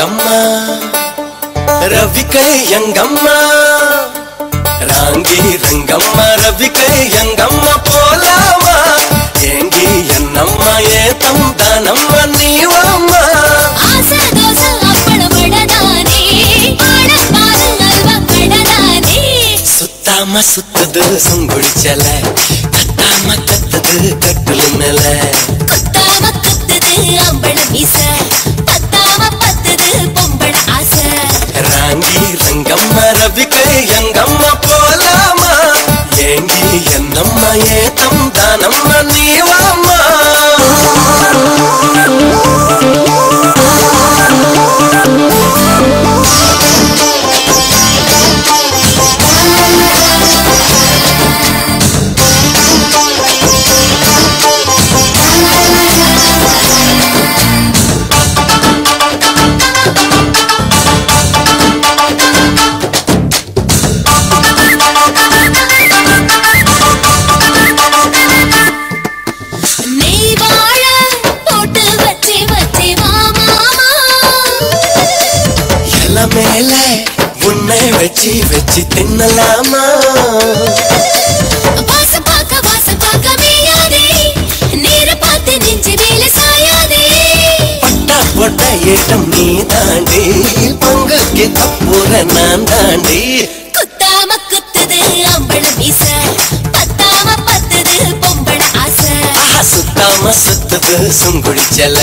రంగమ్మ రవికై యంగమ్మ రాంగి రంగమ్మ రవికై యంగమ్మ పోలామా ఏంగి ఎన్నమ్మ ఏతం దానమ్మ నీవమ్మ ఆస దోస అప్పడ బడదానే పాడపారు నల్వ కడదానే சுத்தாம சுத்துது சுங்குடிச்சல கத்தாம கத்துது கட்டுல மேல குத்தாம குத்துது அம்பள மீச பத்தாம பத்துது பொம்பள ஆசை ராங்கி రంగమ్మ రవికై యంగమ్మ పోలామా ఏంగి ఎన్నమ్మ ఏతం దానమ్మ నీవమ్మ மேல உன்னை வச்சு வச்சு தின்னலாமா வாசம் பார்க்க மேயாதே நேர பார்த்து நெஞ்சு மேல சாயாதே பட்டா போட்ட ஏட்டம் நீ தாண்டி பொங்குக்கு கப்புற நான் தாண்டி குத்தாம குத்துது அம்பள மீச பத்தாம பத்துது பொம்பள ஆசை சுத்தாம சுத்துது சுங்குடிச்சல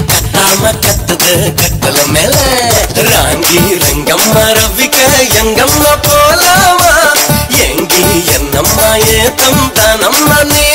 கத்தாம கத்துது கட்டல மேல ராங்கி రంగమ్మ రవికై యంగమ్మ పోలామా ఏంగి ఎన్నమ్మ ఏతం దానమ్మ నీ